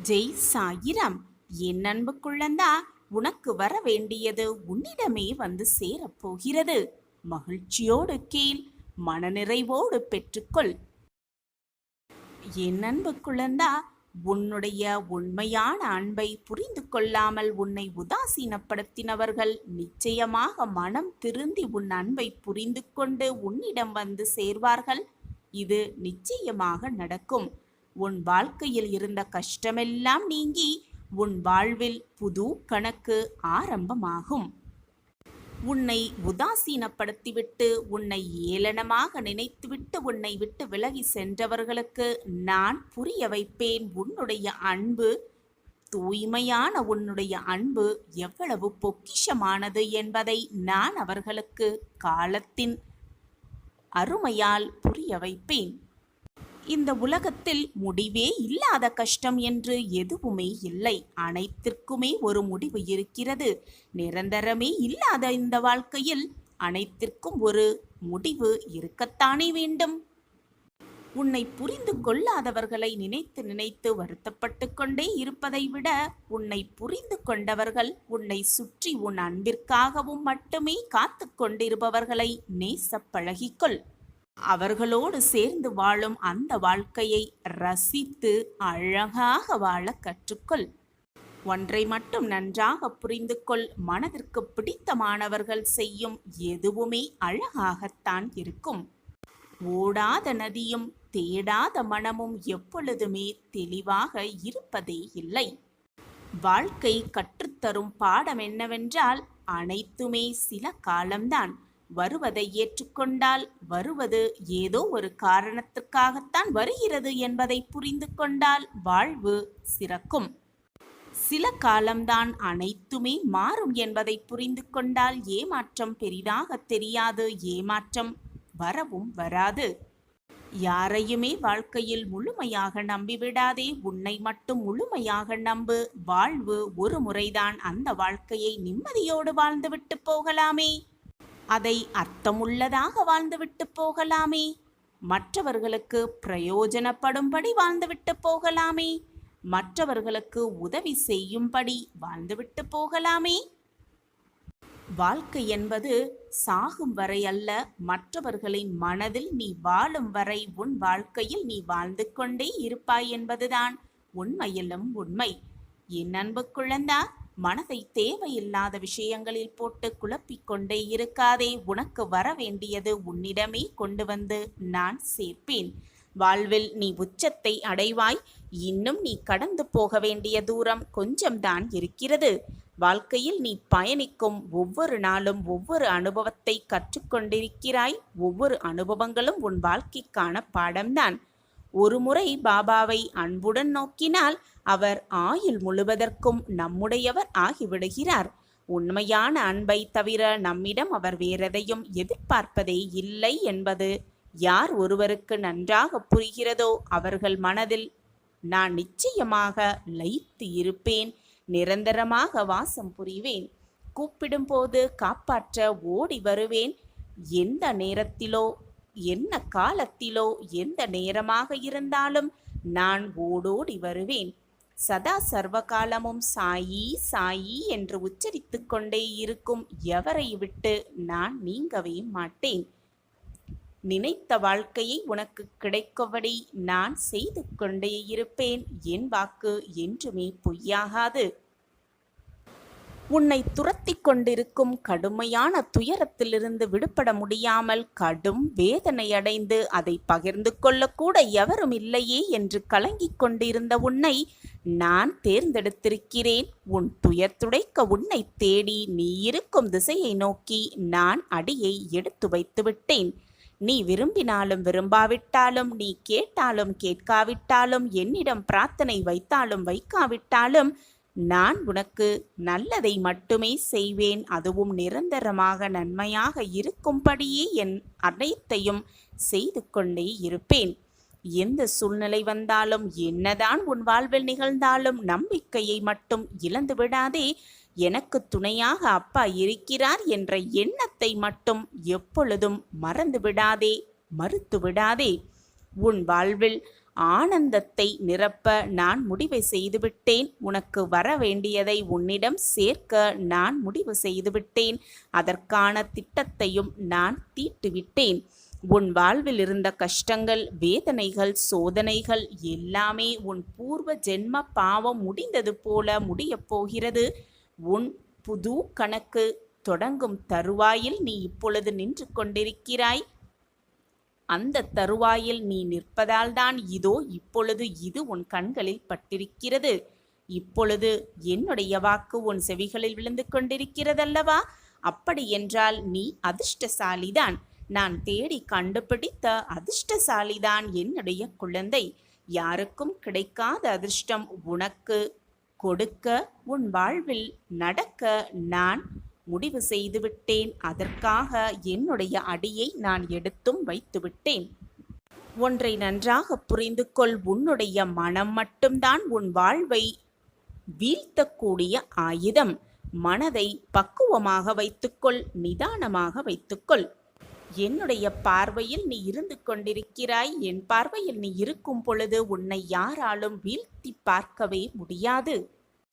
ஜெய் சாயிராம். என் அன்பு குழந்தா, உனக்கு வர வேண்டியது உன்னிடமே வந்து சேரப்போகிறது. மகிழ்ச்சியோடு கேள், மனநிறைவோடு பெற்றுக்கொள். என் அன்பு குழந்தா, உன்னுடைய உண்மையான அன்பை புரிந்து கொள்ளாமல் உன்னை உதாசீனப்படுத்தினவர்கள் நிச்சயமாக மனம் திருந்தி உன் அன்பை புரிந்து கொண்டு உன்னிடம் வந்து சேர்வார்கள். இது நிச்சயமாக நடக்கும். உன் வாழ்க்கையில் இருந்த கஷ்டமெல்லாம் நீங்கி உன் வாழ்வில் புது கணக்கு ஆரம்பமாகும். உன்னை உதாசீனப்படுத்திவிட்டு உன்னை ஏளனமாக நினைத்துவிட்டு உன்னை விட்டு விலகி சென்றவர்களுக்கு நான் புரிய வைப்பேன். உன்னுடைய அன்பு, தூய்மையான உன்னுடைய அன்பு எவ்வளவு பொக்கிஷமானது என்பதை நான் அவர்களுக்கு காலத்தின் அருமையால் புரிய வைப்பேன். இந்த உலகத்தில் முடிவே இல்லாத கஷ்டம் என்று எதுவுமே இல்லை. அனைத்திற்குமே ஒரு முடிவு இருக்கிறது. நிரந்தரமே இல்லாத இந்த வாழ்க்கையில் அனைத்திற்கும் ஒரு முடிவு இருக்கத்தானே வேண்டும். உன்னை புரிந்து கொள்ளாதவர்களை நினைத்து நினைத்து வருத்தப்பட்டு கொண்டே இருப்பதை விட உன்னை புரிந்து கொண்டவர்கள், உன்னை சுற்றி உன் அன்பிற்காகவும் மட்டுமே காத்து கொண்டிருப்பவர்களை நேச பழகிக்கொள். அவர்களோடு சேர்ந்து வாழும் அந்த வாழ்க்கையை ரசித்து அழகாக வாழ கற்றுக்கொள். ஒன்றை மட்டும் நன்றாக புரிந்து கொள், மனதிற்கு பிடித்தமானவர்கள் செய்யும் எதுவுமே அழகாகத்தான் இருக்கும். ஓடாத நதியும் தேடாத மனமும் எப்பொழுதுமே தெளிவாக இருப்பதே இல்லை. வாழ்க்கை கற்றுத்தரும் பாடம் என்னவென்றால், அனைத்துமே சில காலம்தான். வருவதை ஏற்றுக்கொண்டால் வருவது ஏதோ ஒரு காரணத்திற்காகத்தான் வருகிறது என்பதை புரிந்து கொண்டால் வாழ்வு சிறக்கும். சில காலம்தான், அனைத்துமே மாறும் என்பதை புரிந்து கொண்டால் ஏமாற்றம் பெரிதாக தெரியாது, ஏமாற்றம் வரவும் வராது. யாரையுமே வாழ்க்கையில் முழுமையாக நம்பிவிடாதே, உன்னை மட்டும் முழுமையாக நம்பு. வாழ்வு ஒரு முறைதான், அந்த வாழ்க்கையை நிம்மதியோடு வாழ்ந்துவிட்டு போகலாமே. அதை அர்த்தமுள்ளதாக வாழ்ந்துவிட்டு போகலாமே. மற்றவர்களுக்கு பிரயோஜனப்படும்படி வாழ்ந்துவிட்டு போகலாமே. மற்றவர்களுக்கு உதவி செய்யும்படி வாழ்ந்துவிட்டு போகலாமே. வாழ்க்கை என்பது சாகும் வரை அல்ல, மற்றவர்களின் மனதில் நீ வாழும் வரை உன் வாழ்க்கையில் நீ வாழ்ந்து கொண்டே இருப்பாய் என்பதுதான் உண்மையிலும் உண்மை. என் அன்பு குழந்தா, மனதை தேவையில்லாத விஷயங்களில் போட்டு குழப்பிக்கொண்டே இருக்காதே. உனக்கு வர வேண்டியது உன்னிடமே கொண்டு வந்து நான் சேர்ப்பேன். வாழ்வில் நீ உச்சத்தை அடைவாய். இன்னும் நீ கடந்து போக வேண்டிய தூரம் கொஞ்சம்தான் இருக்கிறது. வாழ்க்கையில் நீ பயணிக்கும் ஒவ்வொரு நாளும் ஒவ்வொரு அனுபவத்தை கற்றுக்கொண்டிருக்கிறாய். ஒவ்வொரு அனுபவங்களும் உன் வாழ்க்கைக்கான பாடம்தான். ஒரு முறை பாபாவை அன்புடன் நோக்கினால் அவர் ஆயுள் முழுவதற்கும் நம்முடையவர் ஆகிவிடுகிறார். உண்மையான அன்பை தவிர நம்மிடம் அவர் வேறெதையும் எதிர்பார்ப்பதே இல்லை என்பது யார் ஒருவருக்கு நன்றாக புரிகிறதோ அவர்கள் மனதில் நான் நிச்சயமாக லயித்து இருப்பேன், நிரந்தரமாக வாசம் புரிவேன். கூப்பிடும் போது காப்பாற்ற ஓடி வருவேன். எந்த நேரத்திலோ என்ன காலத்திலோ எந்த நேரமாக இருந்தாலும் நான் ஓடோடி வருவேன். சதா சர்வகாலமும் சாயி சாயி என்று உச்சரித்து கொண்டே இருக்கும் எவரை விட்டு நான் நீங்கவே மாட்டேன். நினைத்த வாழ்க்கையை உனக்கு கிடைக்கும்படி நான் செய்து கொண்டே இருப்பேன். என் வாக்கு என்றுமே பொய்யாகாது. உன்னை துரத்தி கொண்டிருக்கும் கடுமையான துயரத்திலிருந்து விடுபட முடியாமல் கடும் வேதனையடைந்து அதை பகிர்ந்து கொள்ளக்கூட எவரும் இல்லையே என்று கலங்கிக் கொண்டிருந்த உன்னை நான் தேர்ந்தெடுத்திருக்கிறேன். உன் துயர் துடைக்க உன்னை தேடி நீ இருக்கும் திசையை நோக்கி நான் அடியை எடுத்து வைத்து விட்டேன். நீ விரும்பினாலும் விரும்பாவிட்டாலும், நீ கேட்டாலும் கேட்காவிட்டாலும், என்னிடம் பிரார்த்தனை வைத்தாலும் வைக்காவிட்டாலும் நான் உனக்கு நல்லதை மட்டுமே செய்வேன். அதுவும் நிரந்தரமாக நன்மையாக இருக்கும்படியே என் அனைத்தையும் செய்து கொண்டே இருப்பேன். எந்த சூழ்நிலை வந்தாலும், என்னதான் உன் வாழ்வில் நிகழ்ந்தாலும் நம்பிக்கையை மட்டும் இழந்து விடாதே. எனக்கு துணையாக அப்பா இருக்கிறார் என்ற எண்ணத்தை மட்டும் எப்பொழுதும் மறந்து விடாதே, மறுத்து விடாதே. உன் வாழ்வில் ஆனந்தத்தை நிரப்ப நான் முடிவு செய்துவிட்டேன். உனக்கு வர வேண்டியதை உன்னிடம் சேர்க்க நான் முடிவு செய்துவிட்டேன். அதற்கான திட்டத்தையும் நான் தீட்டுவிட்டேன். உன் வாழ்வில் இருந்த கஷ்டங்கள், வேதனைகள், சோதனைகள் எல்லாமே உன் பூர்வ ஜென்ம பாவம் முடிந்தது போல முடியப் போகிறது. உன் புது கணக்கு தொடங்கும் தருவாயில் நீ இப்பொழுது நின்று கொண்டிருக்கிறாய். அந்த தருவாயில் நீ நிற்பதால் தான் இதோ இப்பொழுது இது உன் கண்களில் பட்டிருக்கிறது. இப்பொழுது என்னுடைய வாக்கு உன் செவிகளில் விழுந்து கொண்டிருக்கிறதல்லவா? அப்படி என்றால் நீ அதிர்ஷ்டசாலிதான். நான் தேடி கண்டுபிடித்த அதிர்ஷ்டசாலிதான் என்னுடைய குழந்தை. யாருக்கும் கிடைக்காத அதிர்ஷ்டம் உனக்கு கொடுக்க, உன் வாழ்வில் நடக்க நான் முடிவு செய்துவிட்டேன். அதற்காக என்னுடைய அடியை நான் எடுத்தும் வைத்துவிட்டேன். ஒன்றை நன்றாக புரிந்து கொள். உன்னுடைய மனம் மட்டும்தான் உன் வாழ்வை வீழ்த்தக்கூடிய ஆயுதம். மனதை பக்குவமாக வைத்துக்கொள், நிதானமாக வைத்துக்கொள். என்னுடைய பார்வையில் நீ இருந்து கொண்டிருக்கிறாய். என் பார்வையில் நீ இருக்கும் பொழுது உன்னை யாராலும் வீழ்த்தி பார்க்கவே முடியாது.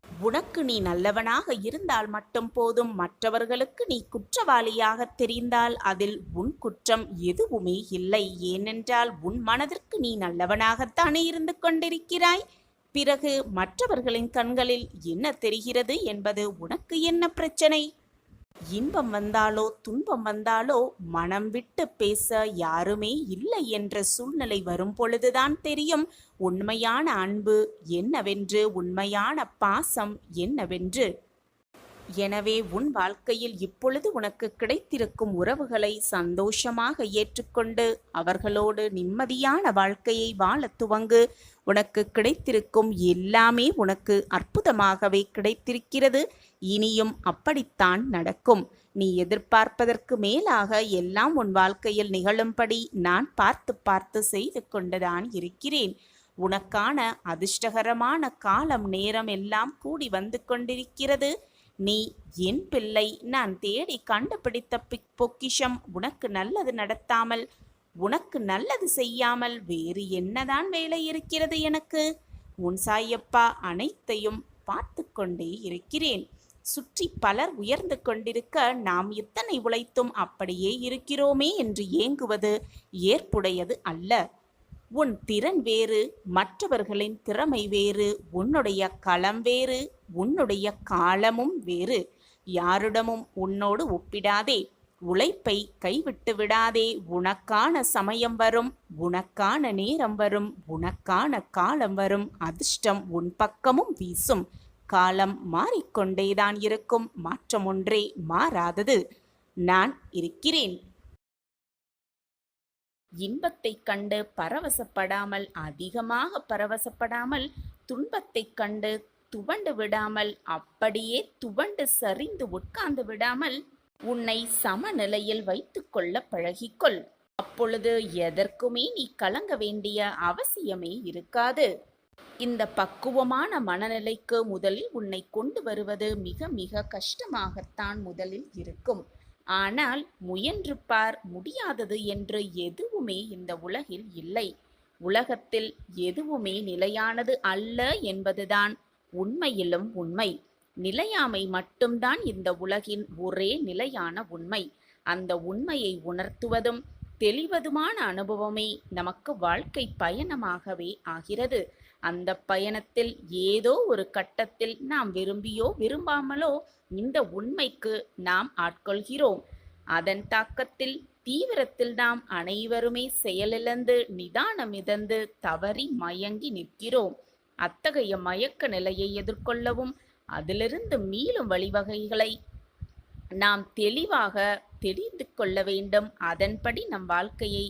உனக்கு நீ நல்லவனாக இருந்தால் மட்டும் போதும். மற்றவர்களுக்கு நீ குற்றவாளியாக தெரிந்தால் அதில் உன் குற்றம் எதுவுமே இல்லை. ஏனென்றால் உன் மனதிற்கு நீ நல்லவனாகத்தானே இருந்து கொண்டிருக்கிறாய். பிறகு மற்றவர்களின் கண்களில் என்ன தெரிகிறது என்பது உனக்கு என்ன பிரச்சனை? இன்பம் வந்தாலோ துன்பம் வந்தாலோ மனம் விட்டு பேச யாருமே இல்லை என்ற சூழ்நிலை வரும் பொழுதுதான் தெரியும் உண்மையான அன்பு என்னவென்று, உண்மையான பாசம் என்னவென்று. எனவே உன் வாழ்க்கையில் இப்பொழுது உனக்கு கிடைத்திருக்கும் உறவுகளை சந்தோஷமாக ஏற்றுக்கொண்டு அவர்களோடு நிம்மதியான வாழ்க்கையை வாழ துவங்கு. உனக்கு கிடைத்திருக்கும் எல்லாமே உனக்கு அற்புதமாகவே கிடைத்திருக்கிறது. இனியும் அப்படித்தான் நடக்கும். நீ எதிர்பார்ப்பதற்கு மேலாக எல்லாம் உன் வாழ்க்கையில் நிகழும்படி நான் பார்த்து பார்த்து செய்து கொண்டுதான் இருக்கிறேன். உனக்கான அதிர்ஷ்டகரமான காலம் நேரம் எல்லாம் கூடி வந்து கொண்டிருக்கிறது. நீ என் பிள்ளை. நான் தேடி கண்டுபிடித்த பொக்கிஷம். உனக்கு நல்லது நடத்தாமல், உனக்கு நல்லது செய்யாமல் வேறு என்னதான் வேலை இருக்கிறது எனக்கு? உன் சாயப்பா அனைத்தையும் பார்த்து கொண்டே இருக்கிறேன். சுற்றி பலர் உயர்ந்து கொண்டிருக்க நாம் எத்தனை உழைத்தும் அப்படியே இருக்கிறோமே என்று ஏங்குவது ஏற்புடையது அல்ல. உன் திறன் வேறு, மற்றவர்களின் திறமை வேறு, உன்னுடைய களம் வேறு, உன்னுடைய காலமும் வேறு. யாரிடமும் உன்னோடு ஒப்பிடாதே. உழைப்பை கைவிட்டு விடாதே. உனக்கான சமயம் வரும், உனக்கான நேரம் வரும், உனக்கான காலம் வரும். அதிர்ஷ்டம் உன் பக்கமும் வீசும். காலம் மாறிக்கொண்டேதான் இருக்கும். மாற்றம் ஒன்றே மாறாதது. நான் இருக்கிறேன். இன்பத்தை கண்டு பரவசப்படாமல், அதிகமாக பரவசப்படாமல், துன்பத்தை கண்டு துவண்டு விடாமல், அப்படியே துவண்டு சரிந்து உட்கார்ந்து விடாமல் உன்னை சமநிலையில் வைத்துக்கொள்ள பழகிக்கொள். அப்பொழுது எதற்குமே நீ கலங்க வேண்டிய அவசியமே இருக்காது. இந்த பக்குவமான மனநிலைக்கு முதலில் உன்னை கொண்டு வருவது மிக மிக கஷ்டமாகத்தான் முதலில் இருக்கும். ஆனால் முயன்று பார். முடியாதது என்று எதுவுமே இந்த உலகில் இல்லை. உலகத்தில் எதுவுமே நிலையானது அல்ல என்பதுதான் உண்மையிலும் உண்மை. நிலையாமை மட்டும்தான் இந்த உலகின் ஒரே நிலையான உண்மை. அந்த உண்மையை உணர்த்துவதும் தெளிவதுமான அனுபவமே நமக்கு வாழ்க்கை பயணமாகவே ஆகிறது. அந்த பயணத்தில் ஏதோ ஒரு கட்டத்தில் நாம் விரும்பியோ விரும்பாமலோ இந்த உண்மைக்கு நாம் ஆட்கொள்கிறோம். அதன் தாக்கத்தில் தீவிரத்தில் நாம் அனைவருமே செயலிழந்து நிதானமிழந்து தவறி மயங்கி நிற்கிறோம். அத்தகைய மயக்க நிலையை எதிர்கொள்ளவும் அதிலிருந்து மீளும் வழிவகைகளை நாம் தெளிவாக தெரிந்து கொள்ள வேண்டும். அதன்படி நம் வாழ்க்கையை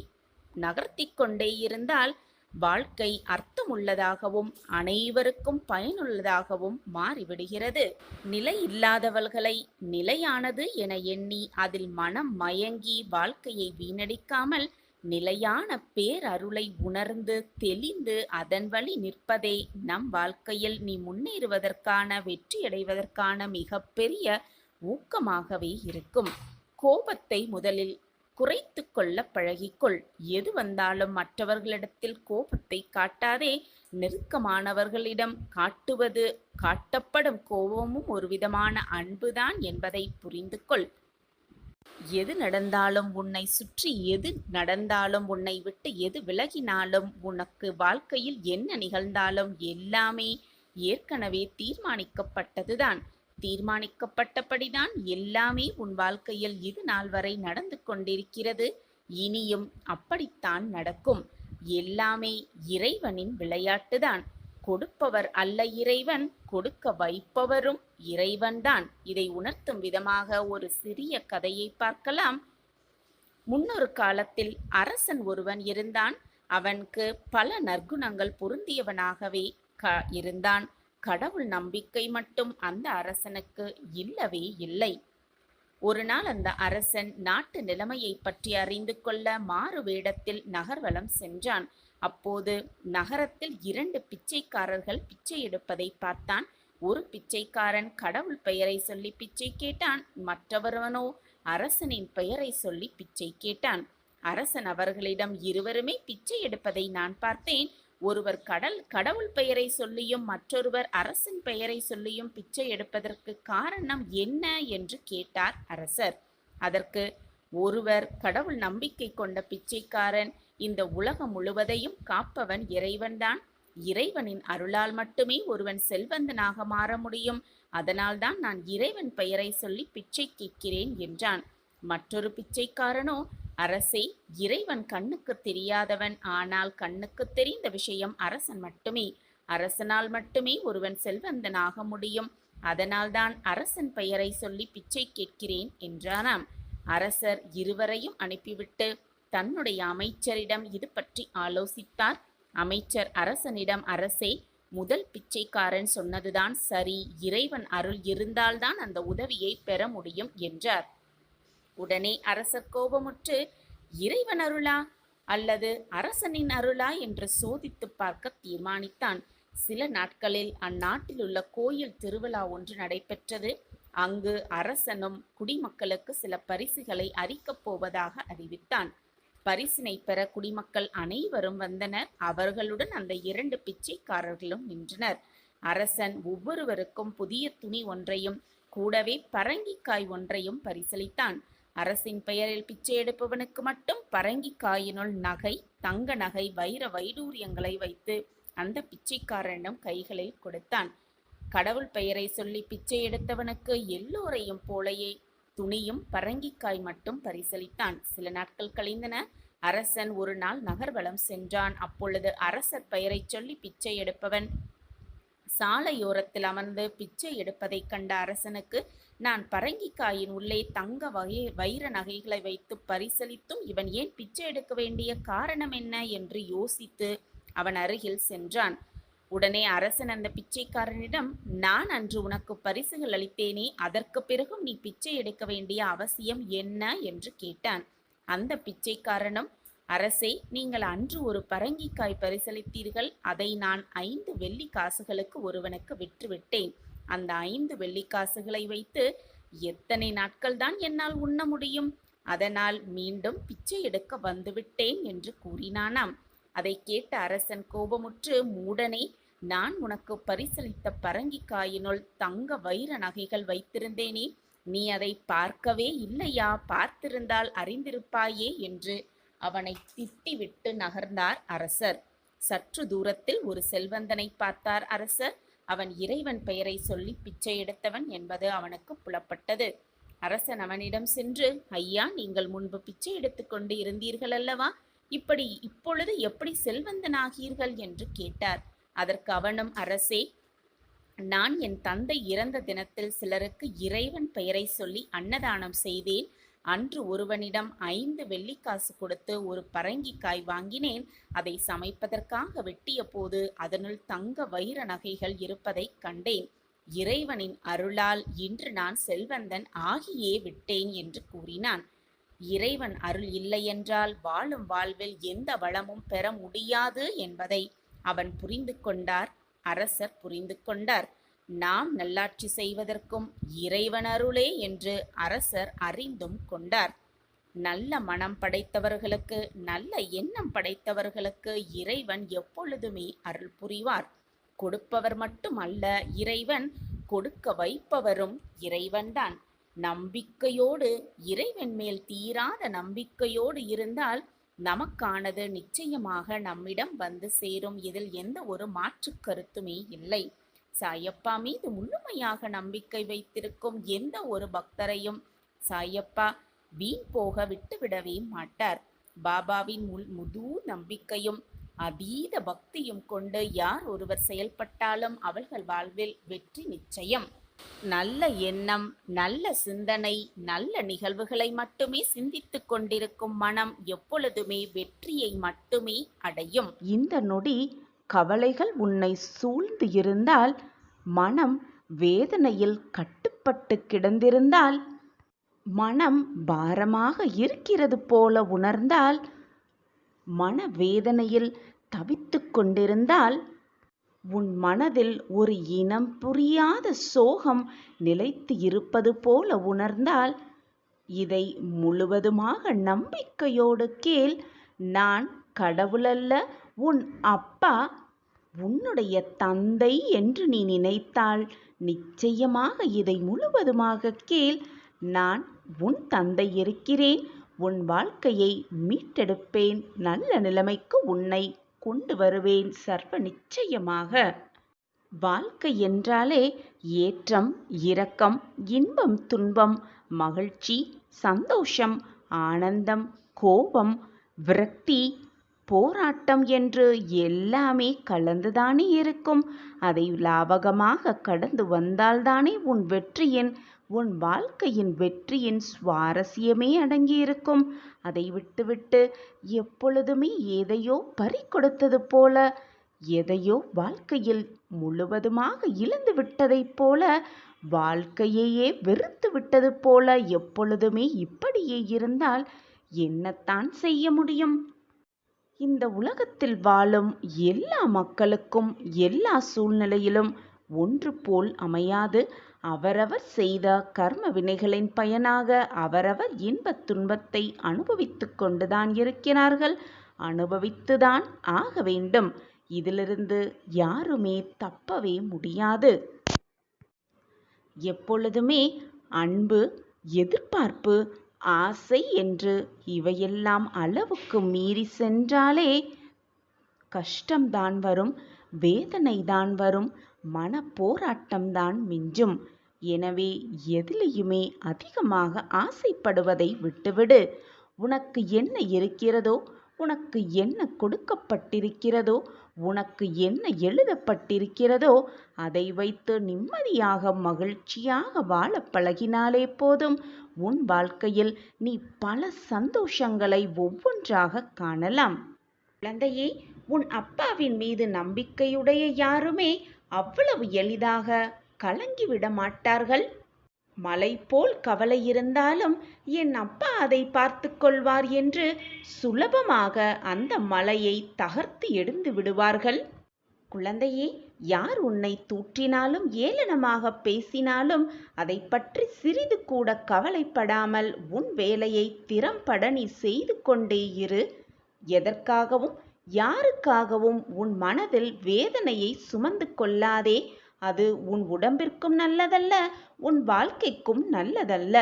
நகர்த்தி கொண்டே இருந்தால் வாழ்க்கை அர்த்தமுள்ளதாகவும் அனைவருக்கும் பயனுள்ளதாகவும் மாறிவிடுகிறது. நிலை இல்லாதவர்களை நிலையானது என எண்ணி அதில் மனம் மயங்கி வாழ்க்கையை வீணடிக்காமல் நிலையான பேரருளை உணர்ந்து தெளிந்து அதன் வழி நிற்பதே நம் வாழ்க்கையில் நீ முன்னேறுவதற்கான, வெற்றியடைவதற்கான மிகப்பெரிய ஊக்கமாகவே இருக்கும். கோபத்தை முதலில் குறைத்து கொள்ள பழகிக்கொள். எது வந்தாலும் மற்றவர்களிடத்தில் கோபத்தை காட்டாதே. நெருக்கமானவர்களிடம் காட்டப்படும் கோபமும் ஒரு விதமான அன்புதான் என்பதை புரிந்து கொள். எது நடந்தாலும், உன்னை சுற்றி எது நடந்தாலும், உன்னை விட்டு எது விலகினாலும், உனக்கு வாழ்க்கையில் என்ன நிகழ்ந்தாலும் எல்லாமே ஏற்கனவே தீர்மானிக்கப்பட்டதுதான். தீர்மானிக்கப்பட்டபடிதான் எல்லாமே உன் வாழ்க்கையில் இது நாள் வரை நடந்து கொண்டிருக்கிறது. இனியும் அப்படித்தான் நடக்கும். எல்லாமே இறைவனின் விளையாட்டுதான். கொடுப்பவர் அல்ல இறைவன், கொடுக்க வைப்பவரும் இறைவன்தான். இதை உணர்த்தும் விதமாக ஒரு சிறிய கதையை பார்க்கலாம். முன்னொரு காலத்தில் அரசன் ஒருவன் இருந்தான். அவனுக்கு பல நற்குணங்கள் பொருந்தியவனாகவே இருந்தான். கடவுள் நம்பிக்கை மட்டும் அந்த அரசனுக்கு இல்லவே இல்லை. ஒரு நாள் அந்த அரசன் நாட்டு நிலைமையை பற்றி அறிந்து கொள்ள மாறு வேடத்தில் நகர்வலம் சென்றான். அப்போது நகரத்தில் 2 பிச்சைக்காரர்கள் பிச்சை எடுப்பதை பார்த்தான். ஒரு பிச்சைக்காரன் கடவுள் பெயரை சொல்லி பிச்சை கேட்டான். மற்றவனோ அரசனின் பெயரை சொல்லி பிச்சை கேட்டான். அரசன் அவர்களிடம், இருவருமே பிச்சை எடுப்பதை நான் பார்த்தேன். ஒருவர் கடவுள் பெயரை சொல்லியும் மற்றொருவர் அரசன் பெயரை சொல்லியும் பிச்சை எடுப்பதற்கு காரணம் என்ன என்று கேட்டார் அரசர். அதற்கு ஒருவர் கடவுள் நம்பிக்கை கொண்ட பிச்சைக்காரன், இந்த உலகம் முழுவதையும் காப்பவன் இறைவன்தான். இறைவனின் அருளால் மட்டுமே ஒருவன் செல்வந்தனாக மாற முடியும். அதனால்தான் நான் இறைவன் பெயரை சொல்லி பிச்சை கேட்கிறேன் என்றான். மற்றொரு பிச்சைக்காரனோ, அரசே, இறைவன் கண்ணுக்கு தெரியாதவன். ஆனால் கண்ணுக்கு தெரிந்த விஷயம் அரசன் மட்டுமே. அரசனால் மட்டுமே ஒருவன் செல்வந்தனாக முடியும். அதனால்தான் அரசன் பெயரை சொல்லி பிச்சை கேட்கிறேன் என்றானாம். அரசர் இருவரையும் அனுப்பிவிட்டு தன்னுடைய அமைச்சரிடம் இது பற்றி ஆலோசித்தார். அமைச்சர் அரசனிடம், அரசே, முதல் பிச்சைக்காரன் சொன்னதுதான் சரி. இறைவன் அருள் இருந்தால்தான் அந்த உதவியை பெற முடியும் என்றார். உடனே அரசர் கோபமுற்று, இறைவன் அருளா அல்லது அரசனின் அருளா என்று சோதித்து பார்க்க தீர்மானித்தான். சில நாட்களில் அந்நாட்டில் உள்ள கோயில் திருவிழா ஒன்று நடைபெற்றது. அங்கு அரசனும் குடிமக்களுக்கு சில பரிசுகளை அளிக்கப் போவதாக அறிவித்தான். பரிசினை பெற குடிமக்கள் அனைவரும் வந்தனர். அவர்களுடன் அந்த 2 பிச்சைக்காரர்களும் நின்றனர். அரசன் ஒவ்வொருவருக்கும் புதிய துணி ஒன்றையும் கூடவே பரங்கிக்காய் ஒன்றையும் பரிசளித்தான். அரசின் பெயரில் பிச்சை எடுப்பவனுக்கு மட்டும் பரங்கிக்காயினுள் நகை, தங்க நகை, வைர வைடூரியங்களை வைத்து அந்த பிச்சைக்காரனிடம் கைகளில் கொடுத்தான். கடவுள் பெயரை சொல்லி பிச்சை எடுத்தவனுக்கு எல்லோரையும் போலயே துணியும் பரங்கிக்காய் மட்டும் பரிசளித்தான். சில நாட்கள் கழிந்தன. அரசன் ஒரு நாள் நகர்வலம் சென்றான். அப்பொழுது அரசர் பெயரை சொல்லி பிச்சை எடுப்பவன் சாலையோரத்தில் அமர்ந்து பிச்சை எடுப்பதை கண்ட அரசனுக்கு, நான் பரங்கிக்காயின் உள்ளே தங்க வைர நகைகளை வைத்து பரிசளித்தும் இவன் ஏன் பிச்சை எடுக்க வேண்டிய காரணம் என்ன என்று யோசித்து அவன் அருகில் சென்றான். உடனே அரசன் அந்த பிச்சைக்காரனிடம், நான் அன்று உனக்கு பரிசுகள் அளித்தேனே, அதற்கு பிறகும் நீ பிச்சை எடுக்க வேண்டிய அவசியம் என்ன என்று கேட்டான். அந்த பிச்சைக்காரனும், அரசே, நீங்கள் அன்று ஒரு பரங்கிக்காய் பரிசளித்தீர்கள். அதை நான் 5 வெள்ளி காசுகளுக்கு ஒருவனுக்கு விற்றுவிட்டேன். அந்த 5 வெள்ளிக்காசுகளை வைத்து எத்தனை நாட்கள் தான் என்னால் உண்ண முடியும்? அதனால் மீண்டும் பிச்சை எடுக்க வந்துவிட்டேன் என்று கூறினானாம். அதை கேட்ட அரசன் கோபமுற்று, மூடனே, நான் உனக்கு பரிசளித்த பரங்கிக்காயினுள் தங்க வைர நகைகள் வைத்திருந்தேனே, நீ அதை பார்க்கவே இல்லையா? பார்த்திருந்தால் அறிந்திருப்பாயே என்று அவனை திட்டிவிட்டு நகர்ந்தார் அரசர். சற்று தூரத்தில் ஒரு செல்வந்தனை பார்த்தார் அரசர். அவன் இறைவன் பெயரை சொல்லி பிச்சை எடுத்தவன் என்பது அவனுக்கு புலப்பட்டது. அரசன் அவனிடம் சென்று, ஐயா, நீங்கள் முன்பு பிச்சை எடுத்துக்கொண்டு இருந்தீர்கள் அல்லவா? இப்பொழுது எப்படி செல்வந்தனாகீர்கள் என்று கேட்டார். அதற்கு அவனும், அரசே, நான் என் தந்தை இறந்த தினத்தில் சிலருக்கு இறைவன் பெயரை சொல்லி அன்னதானம் செய்தேன். அன்று ஒருவனிடம் 5 வெள்ளிக்காசு கொடுத்து ஒரு பரங்கிக்காய் வாங்கினேன். அதை சமைப்பதற்காக வெட்டிய போது அதனுள் தங்க வைர நகைகள் இருப்பதை கண்டேன். இறைவனின் அருளால் இன்று நான் செல்வந்தன் ஆகியே விட்டேன் என்று கூறினான். இறைவன் அருள் இல்லையென்றால் வாழும் வாழ்வில் எந்த வளமும் பெற முடியாது என்பதை அவன் புரிந்து கொண்டார். அரசர் புரிந்து கொண்டார். நாம் நல்லாட்சி செய்வதற்கும் இறைவன் அருளே என்று அரசர் அறிந்தும் கொண்டார். நல்ல மனம் படைத்தவர்களுக்கு, நல்ல எண்ணம் படைத்தவர்களுக்கு இறைவன் எப்பொழுதுமே அருள் புரிவார். கொடுப்பவர் மட்டும் அல்ல இறைவன், கொடுக்க வைப்பவரும் இறைவன்தான். நம்பிக்கையோடு, இறைவன் மேல் தீராத நம்பிக்கையோடு இருந்தால் நமக்கானது நிச்சயமாக நம்மிடம் வந்து சேரும். இதில் எந்த ஒரு மாற்று கருத்துமே இல்லை. சாயப்பா மீது முழுமையாக நம்பிக்கை வைத்திருக்கும் எந்த ஒரு பக்தரையும் சாயப்பா வீண் போக விட்டுவிடவே மாட்டார். பாபாவின் முழு நம்பிக்கையும் அதீத பக்தியும் கொண்டு யார் ஒருவர் செயல்பட்டாலும் அவர்கள் வாழ்வில் வெற்றி நிச்சயம். நல்ல எண்ணம், நல்ல சிந்தனை, நல்ல நிகழ்வுகளை மட்டுமே சிந்தித்துக் கொண்டிருக்கும் மனம் எப்பொழுதுமே வெற்றியை மட்டுமே அடையும். இந்த நொடி கவலைகள் உன்னை சூழ்ந்து இருந்தால், மனம் வேதனையில் கட்டுப்பட்டு கிடந்திருந்தால், மனம் பாரமாக இருக்கிறது போல உணர்ந்தால், மன வேதனையில் தவித்து கொண்டிருந்தால், உன் மனதில் ஒரு இனம் புரியாத சோகம் நிலைத்து இருப்பது போல உணர்ந்தால், இதை முழுவதுமாக நம்பிக்கையோடு கேள். நான் கடவுளல்ல, உன் அப்பா, உன்னுடைய தந்தை என்று நீ நினைத்தால் நிச்சயமாக இதை முழுவதுமாக கேள். நான் உன் தந்தை இருக்கிறேன். உன் வாழ்க்கையை மீட்டெடுப்பேன். நல்ல நிலைமைக்கு உன்னை கொண்டு வருவேன் சர்வ நிச்சயமாக. வாழ்க்கை என்றாலே ஏற்றம், இரக்கம், இன்பம், துன்பம், மகிழ்ச்சி, சந்தோஷம், ஆனந்தம், கோபம், விரக்தி, போராட்டம் என்று எல்லாமே கலந்துதானே இருக்கும். அதை லாபகமாக கடந்து வந்தால்தானே உன் வாழ்க்கையின் வெற்றியின் சுவாரஸ்யமே அடங்கியிருக்கும். அதை விட்டுவிட்டு எப்பொழுதுமே எதையோ பறிகொடுத்தது போல, எதையோ வாழ்க்கையில் முழுவதுமாக இழந்து விட்டதைப் போல, வாழ்க்கையையே வெறுத்து விட்டது போல எப்பொழுதுமே இப்படியே இருந்தால் என்னத்தான் செய்ய முடியும்? இந்த உலகத்தில் வாழும் எல்லா மக்களுக்கும் எல்லா சூழ்நிலையிலும் ஒன்று போல் அமையாது. அவரவர் செய்த கர்ம வினைகளின் பயனாக அவரவர் இன்பத் துன்பத்தை அனுபவித்து கொண்டுதான் இருக்கிறார்கள். அனுபவித்துதான் ஆக வேண்டும். இதிலிருந்து யாருமே தப்பவே முடியாது. எப்பொழுதுமே அன்பு, எதிர்பார்ப்பு, ஆசை என்று இவையெல்லாம் அளவுக்கு மீறி சென்றாலே கஷ்டம்தான் வரும், வேதனைதான் வரும், மன போராட்டம்தான் மிஞ்சும். எனவே எதிலையுமே அதிகமாக ஆசைப்படுவதை விட்டுவிடு. உனக்கு என்ன இருக்கிறதோ, உனக்கு என்ன கொடுக்கப்பட்டிருக்கிறதோ, உனக்கு என்ன எழுதப்பட்டிருக்கிறதோ அதை வைத்து நிம்மதியாக மகிழ்ச்சியாக வாழ பழகினாலே போதும். உன் வாழ்க்கையில் நீ பல சந்தோஷங்களை ஒவ்வொன்றாக காணலாம். குழந்தையே, உன் அப்பாவின் மீது நம்பிக்கையுடைய யாருமே அவ்வளவு எளிதாக கலங்கிவிட மாட்டார்கள். மலை போல் கவலை இருந்தாலும் என் அப்பா அதை பார்த்து கொள்வார் என்று சுலபமாக அந்த மலையை தகர்த்து எடுத்து விடுவார்கள். குழந்தையே, யார் உன்னை தூற்றினாலும் ஏளனமாக பேசினாலும் அதை பற்றி சிறிது கூட கவலைப்படாமல் உன் வேலையை திறம்பட நீ செய்து கொண்டே இரு. எதற்காகவும் யாருக்காகவும் உன் மனதில் வேதனையை சுமந்து கொள்ளாதே. அது உன் உடம்பிற்கும் நல்லதல்ல, உன் வாழ்க்கைக்கும் நல்லதல்ல.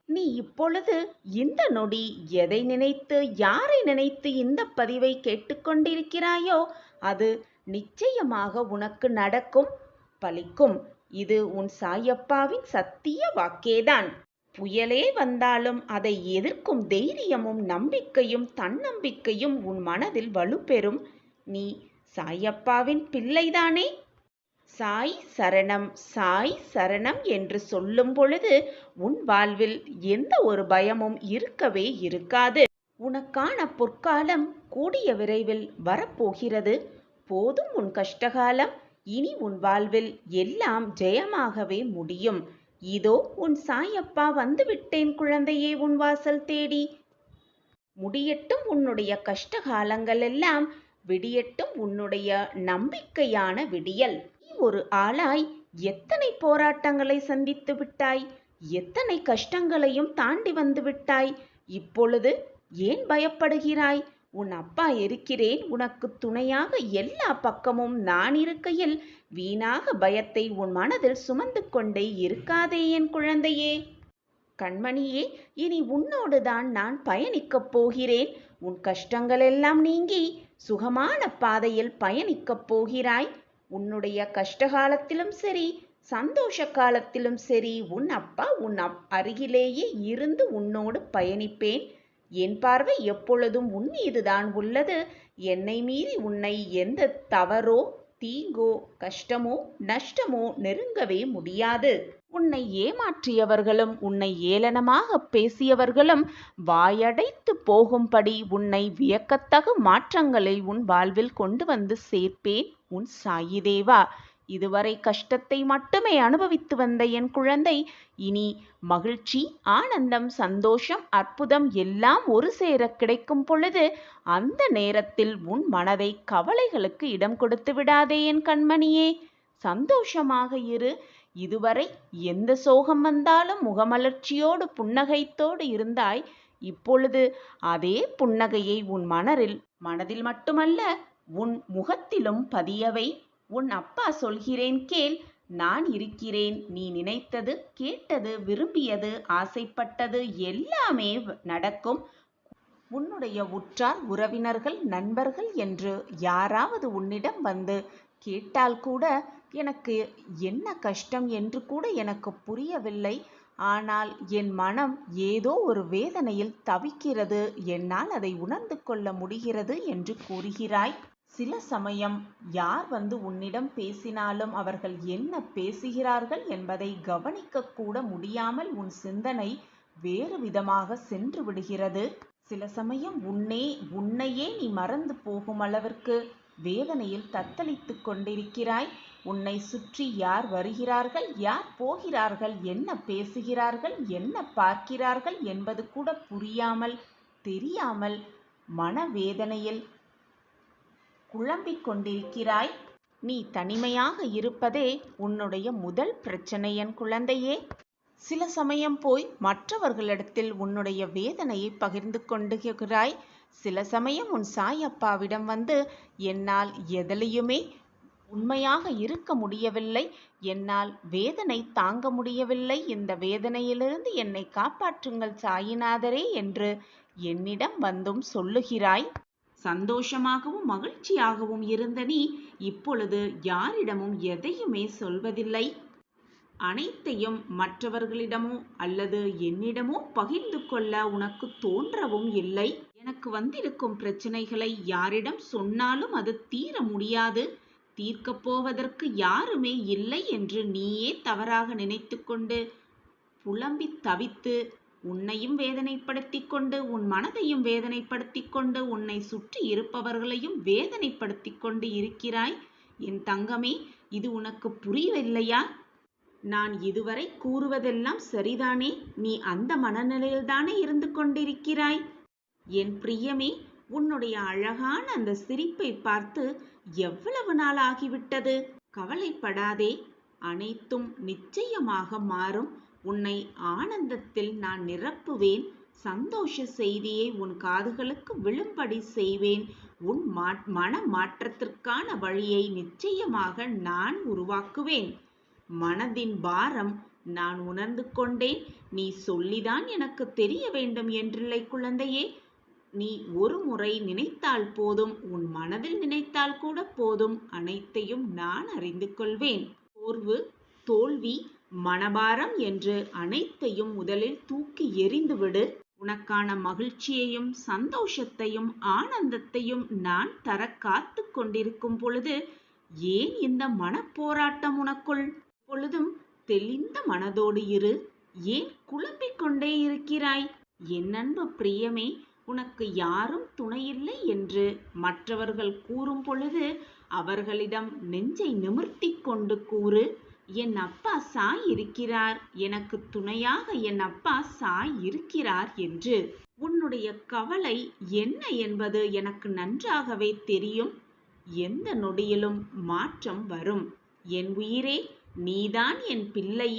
நீ இப்பொழுது இந்த நொடி எதை நினைத்து, யாரை நினைத்து இந்த பதிவை கேட்டுக்கொண்டிருக்கிறாயோ அது நிச்சயமாக உனக்கு நடக்கும், பலிக்கும். இது உன் சாயப்பாவின் சத்திய வாக்கேதான். புயலே வந்தாலும் அதை எதிர்க்கும் தைரியமும் நம்பிக்கையும் தன்னம்பிக்கையும் உன் மனதில் வலுப்பெறும். நீ சாயப்பாவின் பிள்ளைதானே? சாய் சரணம், சாய் சரணம் என்று சொல்லும் பொழுது உன் வாழ்வில் எந்த ஒரு பயமும் இருக்கவே இருக்காது. உனக்கான பொற்காலம் கூடிய விரைவில் வரப்போகிறது. போதும் உன் கஷ்டகாலம். இனி உன் வாழ்வில் எல்லாம் ஜெயமாகவே முடியும். இதோ உன் சாயப்பா வந்துவிட்டேன் குழந்தையே, உன் வாசல் தேடி. முடியட்டும் உன்னுடைய கஷ்டகாலங்கள் எல்லாம், விடியட்டும் உன்னுடைய நம்பிக்கையான விடியல். ஒரு ஆளாய் எத்தனை போராட்டங்களை சந்தித்து விட்டாய், எத்தனை கஷ்டங்களையும் தாண்டி வந்து விட்டாய். இப்பொழுது ஏன் பயப்படுகிறாய்? உன் அப்பா இருக்கிறேன் உனக்கு துணையாக. எல்லா பக்கமும் நான் இருக்கையில் வீணாக பயத்தை உன் மனதில் சுமந்து கொண்டே இருக்காதே என் குழந்தையே. கண்மணியே, இனி உன்னோடுதான் நான் பயணிக்கப் போகிறேன். உன் கஷ்டங்களெல்லாம் நீங்கி சுகமான பாதையில் பயணிக்கப் போகிறாய். உன்னுடைய கஷ்டகாலத்திலும் சரி, சந்தோஷ காலத்திலும் சரி, உன் அப்பா உன் அருகிலேயே இருந்து உன்னோடு பயணிப்பேன். என் பார்வை எப்பொழுதும் உன் மீதுதான் உள்ளது. என்னை மீறி உன்னை எந்த தவறோ தீங்கோ கஷ்டமோ நஷ்டமோ நெருங்கவே முடியாது. உன்னை ஏமாற்றியவர்களும் உன்னை ஏளனமாக பேசியவர்களும் வாயடைத்து போகும்படி உன்னை வியக்கத்தகு மாற்றங்களை உன் வாழ்வில் கொண்டு வந்து சேர்ப்பேன் உன் சாயி தேவா. இதுவரை கஷ்டத்தை மட்டுமே அனுபவித்து வந்த என் குழந்தை இனி மகிழ்ச்சி, ஆனந்தம், சந்தோஷம், அற்புதம் எல்லாம் ஒரு சேர கிடைக்கும் பொழுது அந்த நேரத்தில் உன் மனதை கவலைகளுக்கு இடம் கொடுத்து விடாதே என் கண்மணியே. சந்தோஷமாக இரு. இதுவரை எந்த சோகம் வந்தாலும் முகமலர்ச்சியோடு புன்னகைத்தோடு இருந்தாய். இப்பொழுது அதே புன்னகையை உன் மனதில் மட்டுமல்ல உன் முகத்திலும் பதியவை. உன் அப்பா சொல்கிறேன் கேள். நான் இருக்கிறேன். நீ நினைத்தது, கேட்டது, விரும்பியது, ஆசைப்பட்டது எல்லாமே நடக்கும். உன்னுடைய உற்றார் உறவினர்கள் நண்பர்கள் என்று யாராவது உன்னிடம் வந்து கேட்டால் கூட எனக்கு என்ன கஷ்டம் என்று கூட எனக்கு புரியவில்லை, ஆனால் என் மனம் ஏதோ ஒரு வேதனையில் தவிக்கிறது, என்னால் அதை உணர்ந்து கொள்ள முடிகிறது என்று கூறுகிறாய். சில சமயம் யார் வந்து உன்னிடம் பேசினாலும் அவர்கள் என்ன பேசுகிறார்கள் என்பதை கவனிக்க கூட முடியாமல் உன் சிந்தனை வேறு விதமாக சென்று விடுகிறது. சில சமயம் உன்னையே நீ மறந்து போகும் அளவிற்கு வேதனையில் தத்தளித்து கொண்டிருக்கிறாய். உன்னை சுற்றி யார் வருகிறார்கள், யார் போகிறார்கள், என்ன பேசுகிறார்கள், என்ன பார்க்கிறார்கள் என்பது கூட புரியாமல் தெரியாமல் மனவேதனையில் குழம்பிக் கொண்டிருக்கிறாய். நீ தனிமையாக இருப்பதே உன்னுடைய முதல் பிரச்சனை என் குழந்தையே. சில சமயம் போய் மற்றவர்களிடத்தில் உன்னுடைய வேதனையை பகிர்ந்து கொண்டுகிறாய். சில சமயம் உன் சாயப்பாவிடம் வந்து என்னால் எதிலையுமே உண்மையாக இருக்க முடியவில்லை, என்னால் வேதனை தாங்க முடியவில்லை, இந்த வேதனையிலிருந்து என்னை காப்பாற்றுங்கள் சாயிநாதரே என்று என்னிடம் வந்தும் சொல்லுகிறாய். சந்தோஷமாகவும் மகிழ்ச்சியாகவும் இருந்த நீ இப்பொழுது யாரிடமும் எதையுமே சொல்வதில்லை. அனைத்தையும் மற்றவர்களிடமோ அல்லது என்னிடமோ பகிர்ந்து கொள்ள உனக்கு தோன்றவும் இல்லை. எனக்கு வந்திருக்கும் பிரச்சனைகளை யாரிடம் சொன்னாலும் அது தீர முடியாது, தீர்க்கப் போவதற்கு யாருமே இல்லை என்று நீயே தவறாக நினைத்து கொண்டு புலம்பி தவித்து உன்னையும் வேதனைப்படுத்தி கொண்டு உன் மனதையும் வேதனைப்படுத்தி கொண்டு உன்னை சுற்றி இருப்பவர்களையும் வேதனைப்படுத்தி கொண்டு இருக்கிறாய். என் தங்கமே, இது உனக்கு புரியவில்லையா? நான் இதுவரை கூறுவதெல்லாம் சரிதானே? நீ அந்த மனநிலையில்தானே இருந்து கொண்டிருக்கிறாய்? என் பிரியமே, உன்னுடைய அழகான அந்த சிரிப்பை பார்த்து எவ்வளவு நாள் ஆகிவிட்டது? கவலைப்படாதே, அனைத்தும் நிச்சயமாக மாறும். உன்னை ஆனந்தத்தில் நான் நிரப்புவேன். சந்தோஷ செய்தியை உன் காதுகளுக்கு விழும்படி செய்வேன். உன் மன மாற்றத்திற்கான வழியை நிச்சயமாக நான் உருவாக்குவேன். மனதின் பாரம் நான் உணர்ந்து கொண்டேன். நீ சொல்லிதான் எனக்கு தெரிய வேண்டும் என்றில்லை குழந்தையே. நீ ஒரு முறை நினைத்தால் போதும், உன் மனதில் நினைத்தால் கூட போதும், அனைத்தையும் நான் அறிந்து கொள்வேன். சோர்வு, தோல்வி, மனபாரம் என்று அனைத்தையும் முதலில் தூக்கி எறிந்துவிடு. உனக்கான மகிழ்ச்சியையும் சந்தோஷத்தையும் ஆனந்தத்தையும் நான் தர காத்து கொண்டிருக்கும் பொழுது ஏன் இந்த மனப்போராட்டம் உனக்குள்? பொழுதும் தெளிந்த மனதோடு இரு. ஏன் குழம்பிக் கொண்டே இருக்கிறாய்? என் அன்பு பிரியமே, உனக்கு யாரும் துணையில்லை என்று மற்றவர்கள் கூறும் பொழுது அவர்களிடம் நெஞ்சை நிமிர்த்தி கொண்டு கூறு, என் அப்பா சாய் இருக்கிறார், எனக்கு துணையாக என் அப்பா சாய் இருக்கிறார் என்று. உன்னுடைய கவலை என்ன என்பது எனக்கு நன்றாகவே தெரியும். எந்த நொடியிலும் மாற்றம் வரும். என் உயிரே, நீதான் என் பிள்ளை.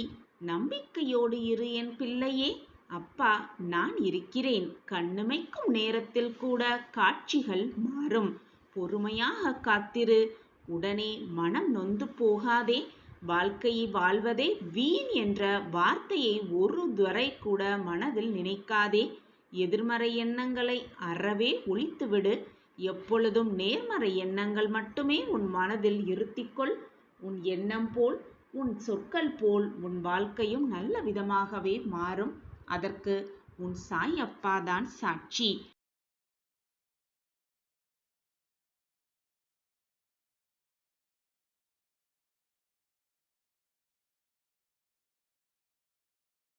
நம்பிக்கையோடு இரு என் பிள்ளையே. அப்பா, நான் இருக்கிறேன். கண்ணிமைக்கும் நேரத்தில் கூட காட்சிகள் மாறும். பொறுமையாக காத்திரு. உடனே மனம் நொந்து போகாதே. வாழ்க்கையை வாழ்வதே வீண் என்ற வார்த்தையை ஒரு துறை கூட மனதில் நினைக்காதே. எதிர்மறை எண்ணங்களை அறவே ஒழித்துவிடு. எப்பொழுதும் நேர்மறை எண்ணங்கள் மட்டுமே உன் மனதில் இருத்திக்கொள். உன் எண்ணம் போல், உன் சொற்கள் போல் உன் வாழ்க்கையும் நல்ல விதமாகவே மாறும். அதற்கு உன் சாய் அப்பாதான் சாட்சி.